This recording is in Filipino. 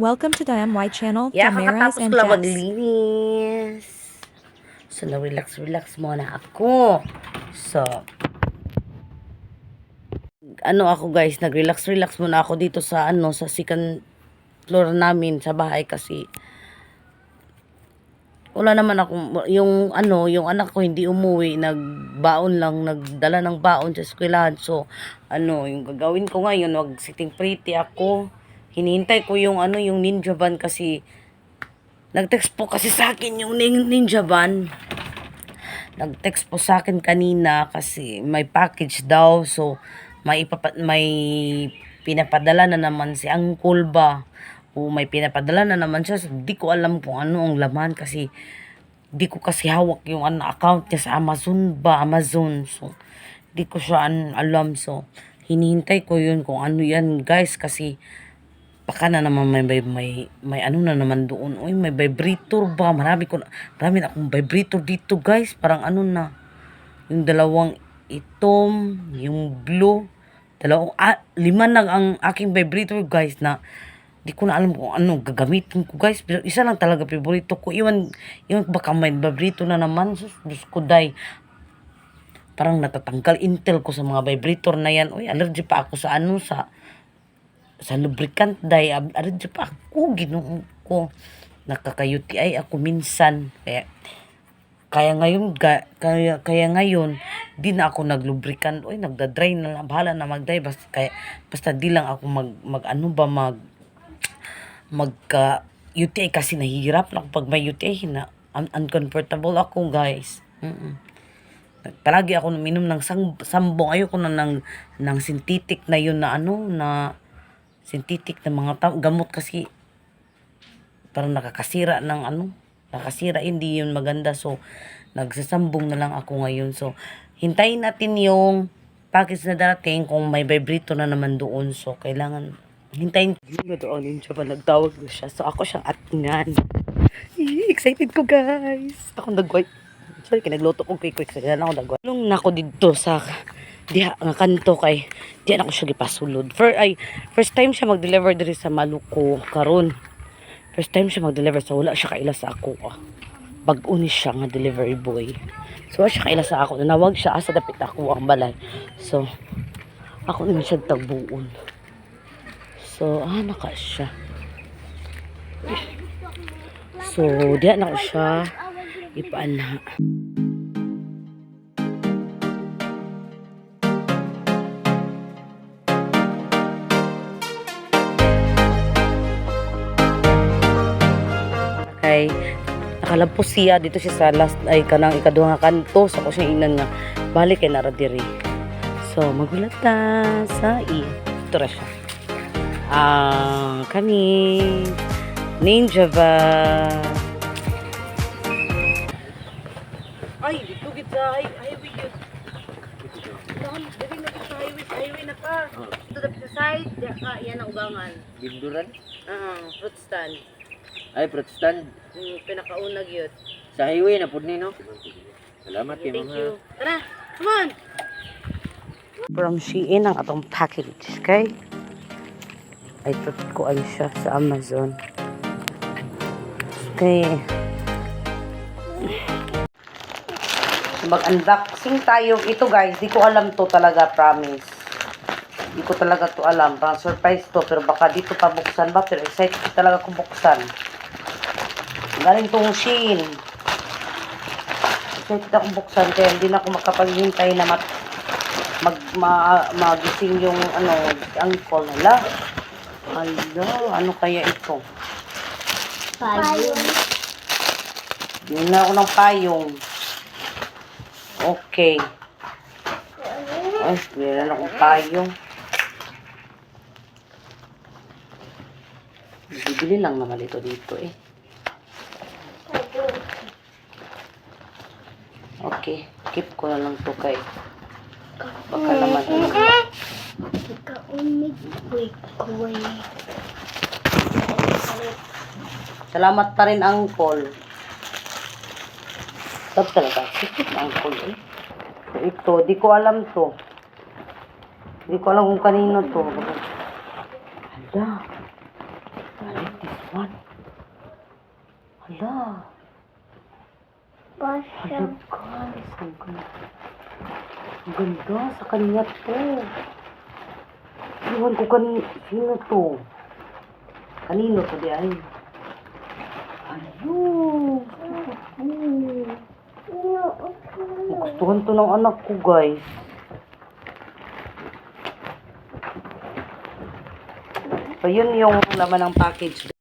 Welcome to Diane White Channel, Yeah, Damaris kakatapos and ko lang Jess. maglinis. So, na-relax muna ako. So, ako guys, nag-relax muna ako dito sa sa second floor namin sa bahay kasi wala naman ako, yung anak ko hindi umuwi, nagbaon lang, nagdala ng baon sa eskwelahan. So, yung gagawin ko ngayon, sitting pretty ako. Hinihintay ko yung yung ninja van kasi nag-text po kasi sa akin yung ninja van. Nag-text po sa akin kanina kasi may package daw. So, may pinapadala na naman si Uncle ba. O may pinapadala na naman siya. So, di ko alam kung ano ang laman kasi di ko kasi hawak yung account niya sa Amazon. So, di ko siya alam. So, hinihintay ko yun kung ano yan guys kasi baka na naman may ano na naman doon. Uy, may vibrator ba? Marami na akong vibrator dito guys. Parang na. Yung dalawang itom, yung blue. Lima na ang aking vibrator guys na di ko na alam kung ano gagamitin ko guys. Pero isa lang talaga favorito ko. Iwan baka may vibrator na naman. Diyos ko day. Parang natatanggal intel ko sa mga vibrator na yan. Uy, allergy pa ako sa lubricant day. Allergy pa ako. Ginoon ko. Nakaka-UTI ako minsan. Kaya ngayon di na ako naglubricant. Oy, nagda-dry na lang. Bahala na mag-dry. Basta di lang ako magka UTI kasi nahihirap na ako pag may UTI uncomfortable ako guys. Palagi ako uminom ng sambong. Ayoko na ng synthetic na yun na synthetic na mga gamot kasi parang nakakasira hindi yun maganda. So, nagsasambong na lang ako ngayon. So, hintayin natin yung package na darating kung may vibrato na naman doon. So, kailangan hintayin. Yung doon yung siya pa nagtawag na siya. So, ako siyang atingan. Excited ko guys. Ako nag-white. Sorry, kinagluto ko quick. Sige na ako nag-white. Nung nako dito sa diha nga kanto kay diyan ako siya gipasulod. First time siya mag-deliver diri sa Maluko karon. First time siya mag-deliver so wala siya kaila sa ako. Bag-o ni siya nga delivery boy. So wala siya kaila sa ako. Nanawag siya asa dapit ako ang balay. So ako naman siya tagbuon. So naka siya. So diyan ako siya ipaana. Kay nakalabos siya dito siya sa last kanang ikaduha nga kanto sa ko siya inan nga balik kay nara diri. So magulat ta sa ito ra siya. Kani ninja ba? Ay, dito gid sa highway yun. Dili na sa highway na ka. Dito sa side, diya ka yan ang ugangan. Binduran? Fruit stand. Ay, protestant. Pinakaunag yun. Sa highway na po no? Salamat kay Thank mga. you. Tara, come on! From Shein ang atong package, okay? Ay, ko ay siya sa Amazon. Okay. Mag-unboxing tayo. Ito guys, di ko alam to talaga, promise. Di ko talaga to alam. Parang surprise to, pero baka dito pa buksan ba? Pero excited talaga kung buksan. Galing tong Shein. Excited akong buksan kaya hindi na ako makapaghintay na magising yung uncle nila. Ano kaya ito? Payong. Yun na ako ng payong. Okay. Ay, meron akong payong. Bibili lang naman ito dito eh. Okay, keep ko na lang to kay baka naman Ikaumig quick. Salamat pa rin uncle. Tapos talaga, sikit uncle eh. Ito, di ko alam to. Di ko alam kung kanino to. Hala. Balik One. Hala. Basta. Hala guys. Ang ganda. Ang ganda sa kanya to. Iwan ko sino to? Kanino to di ay? Ayun. Gustuhan to ng anak ko guys. So yun yung laman ng package.